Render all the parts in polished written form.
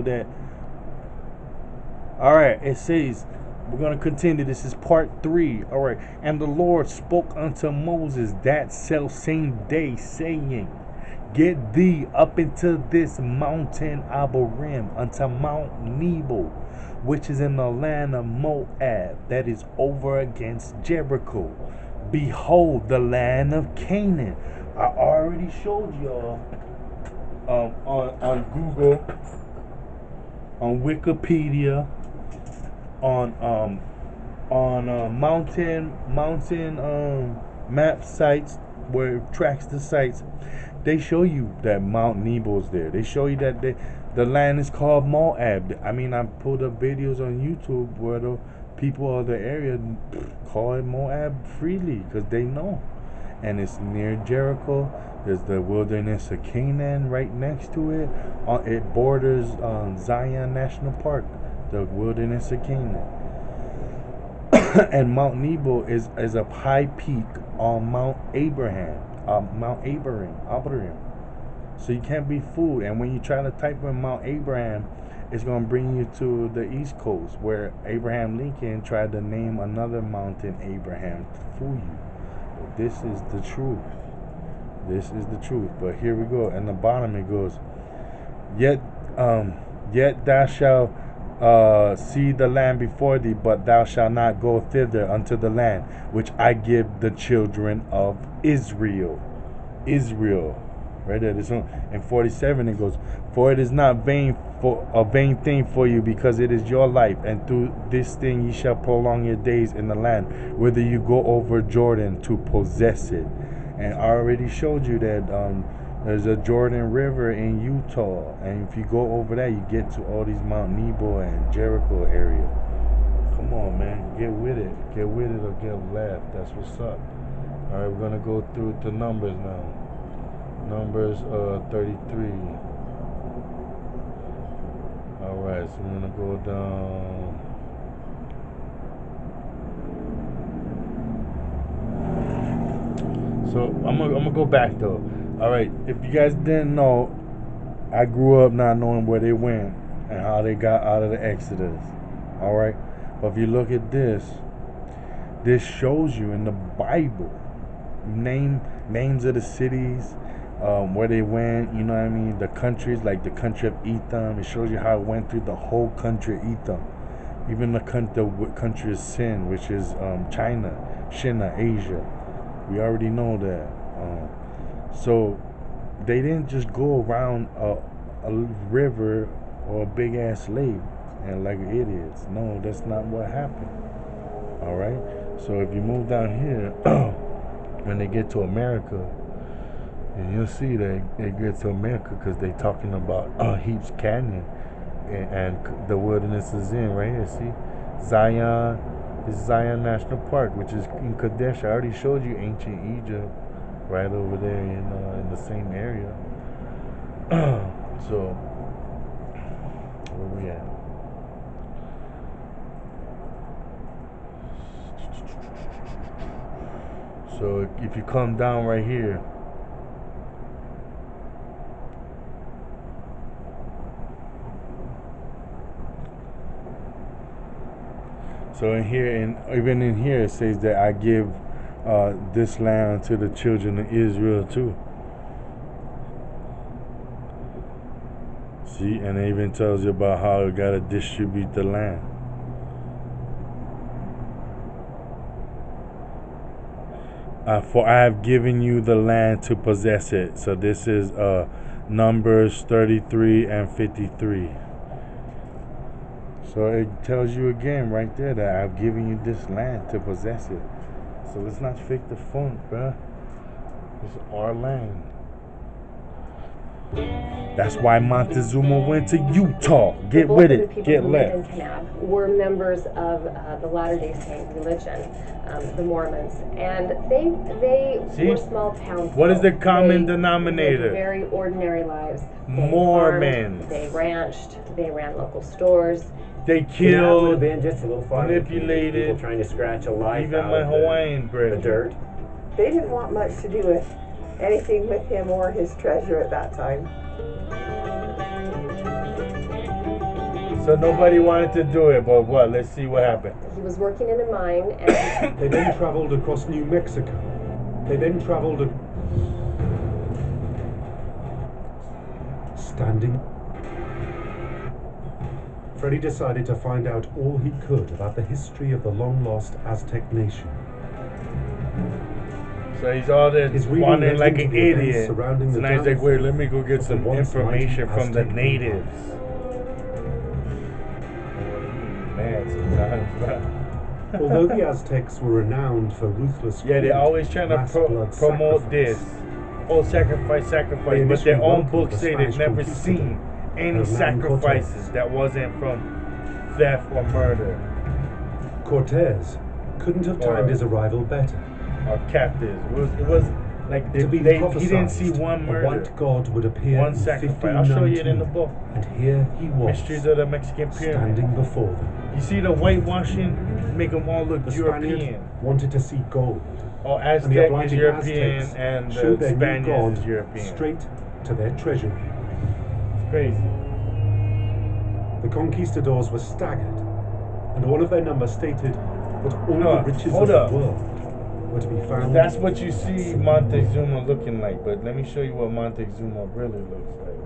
that. All right, it says we're gonna continue. This is part 3. All right, and the Lord spoke unto Moses that self same day, saying, Get thee up into this mountain Abarim, unto Mount Nebo, which is in the land of Moab, that is over against Jericho. Behold, the land of Canaan. I already showed y'all on Google, on Wikipedia, on mountain map sites where it tracks the sites. They show you that Mount Nebo's there. They show you that the land is called Moab. I mean, I pulled up videos on YouTube where the people of the area call it Moab freely because they know. And it's near Jericho. There's the wilderness of Canaan right next to it. It borders Zion National Park, the wilderness of Canaan. And Mount Nebo is a high peak on Mount Abarim. So you can't be fooled. And when you try to type in Mount Abraham, it's going to bring you to the East Coast, where Abraham Lincoln tried to name another mountain Abraham to fool you. But this is the truth. This is the truth. But here we go. In the bottom it goes, Yet thou shalt see the land before thee, but thou shalt not go thither unto the land which I give the children of Israel. Israel. Right there. This one. In 47 it goes, For it is not a vain thing for you, because it is your life, and through this thing ye shall prolong your days in the land, whither you go over Jordan to possess it. And I already showed you that there's a Jordan River in Utah, and if you go over that, you get to all these Mount Nebo and Jericho area. Come on, man, get with it or get left. That's what's up. All right, we're gonna go through the numbers now. Numbers 33. All right, so we're gonna go down. So I'm gonna go back though. All right, if you guys didn't know, I grew up not knowing where they went and how they got out of the Exodus. All right, but if you look at this shows you in the Bible names of the cities, where they went. You know what I mean? The countries, like the country of Edom. It shows you how it went through the whole country of Edom. Even the country of Sin, which is China, Asia. We already know that. So they didn't just go around a river or a big ass lake and like idiots. No, that's not what happened. All right. So if you move down here, when they get to America, and you'll see they get to America because they're talking about Heaps Canyon and the wilderness is in right here. See, Zion. This is Zion National Park, which is in Kadesh. I already showed you ancient Egypt, right over there in the same area. So, where we at? So if you come down right here, so even in here it says that I give this land to the children of Israel too. See, and it even tells you about how you gotta distribute the land. For I have given you the land to possess it. So this is Numbers 33 and 53. So it tells you again right there that I've given you this land to possess it. So let's not fake the funk, bruh. It's our land. That's why Montezuma went to Utah. Get with it. Get left. Were members of the Latter-day Saint religion, the Mormons, and they were small towns. What is the common denominator? Lived very ordinary lives. Mormons. Farmed, they ranched. They ran local stores. They killed, just a little manipulated, people trying to scratch a life even out my of Hawaiian bread. the dirt. They didn't want much to do with anything with him or his treasure at that time. So nobody wanted to do it, but what? Let's see what happened. He was working in a mine, and They then traveled across New Mexico. They then traveled standing. Freddy decided to find out all he could about the history of the long-lost Aztec nation. So he's all there His reading wandering led like him an to the events idiot. surrounding So the now he's like, downfall wait, let me go get of the some once information mighty from the Aztec natives. Man, sometimes. Although the Aztecs were renowned for ruthless Yeah, they're cruelty, always trying to mass blood promote sacrifice, this. Oh, sacrifice, They but their initially own welcomed books the say they've Spanish never conquistador, seen any Hernán sacrifices Cortés. that wasn't from theft or murder Cortés couldn't have timed his arrival better. or captives. It was like To be he didn't prophesied, see one a murder, white god would appear one in sacrifice. I'll show you it in the 1519, book. and here he was, Mysteries of the Mexican Pyramid. standing before them. You see the whitewashing make them all look The European. Spaniard wanted to see gold, Oh, and the Aztec is obliging European Aztecs and showed the their new Spaniards god is European. straight to their treasury. It's crazy. The conquistadors were staggered, and one of their number stated that all No, the riches hold of up. the world were to be found. That's what you see Montezuma looking like, but let me show you what Montezuma really looks like.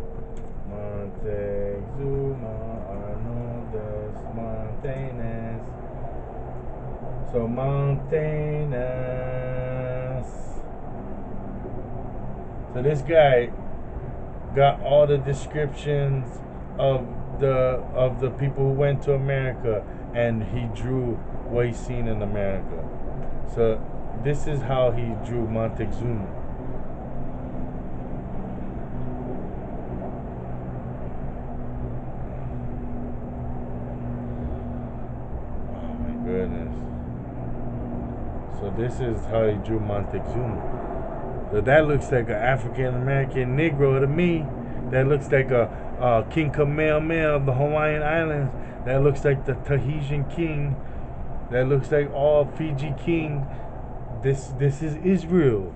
Montezuma, Arnoldas, Montañas. So Montañas. So this guy got all the descriptions of the people who went to America, and he drew what he's seen in America. So this is how he drew Montezuma. Oh my goodness. So this is how he drew Montezuma. So that looks like an African American Negro to me. That looks like a King Kamehameha of the Hawaiian Islands. That looks like the Tahitian king. That looks like all Fiji king. This is Israel.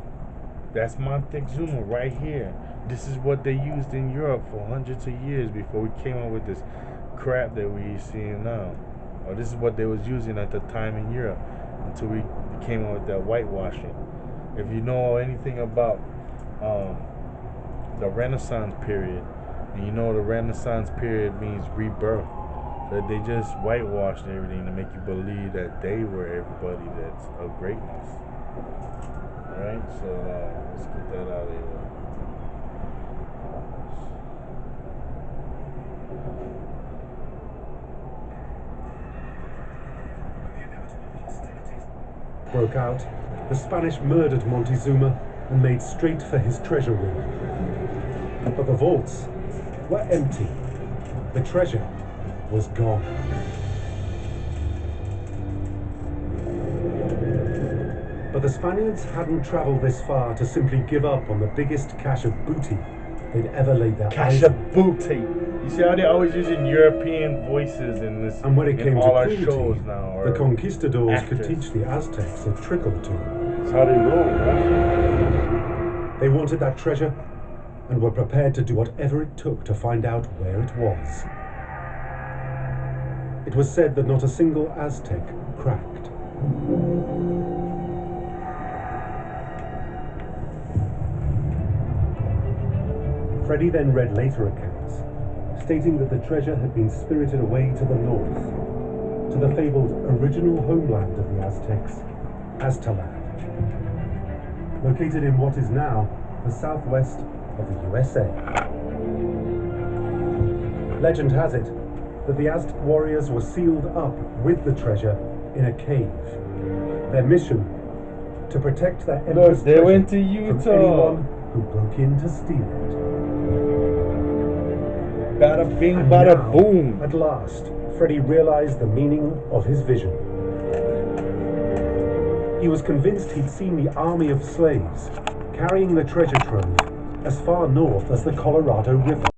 That's Montezuma right here. This is what they used in Europe for hundreds of years before we came up with this crap that we're seeing now. Or this is what they was using at the time in Europe until we came up with that whitewashing. If you know anything about the Renaissance period, and you know the Renaissance period means rebirth, that they just whitewashed everything to make you believe that they were everybody that's of greatness. Alright, so let's get that out of here. Broke out, the Spanish murdered Montezuma and made straight for his treasure room. But the vaults were empty. The treasure was gone. But the Spaniards hadn't traveled this far to simply give up on the biggest cache of booty they'd ever laid their eyes on. Kashabuti. You see how they're always using European voices in this, And when it in came to all our cruelty, shows now. the or conquistadors actors. could teach the Aztecs a trick or two. That's how they roll, right? They wanted that treasure and were prepared to do whatever it took to find out where it was. It was said that not a single Aztec cracked. Freddy then read later accounts, stating that the treasure had been spirited away to the north, to the fabled original homeland of the Aztecs, Aztlan, located in what is now the southwest of the USA. Legend has it that the Aztec warriors were sealed up with the treasure in a cave. Their mission, to protect their emperor's Look, they treasure went to from Utah. anyone who broke in to steal it. Bada bing, And bada now, boom. at last, Freddy realized the meaning of his vision. He was convinced he'd seen the army of slaves carrying the treasure trove as far north as the Colorado River.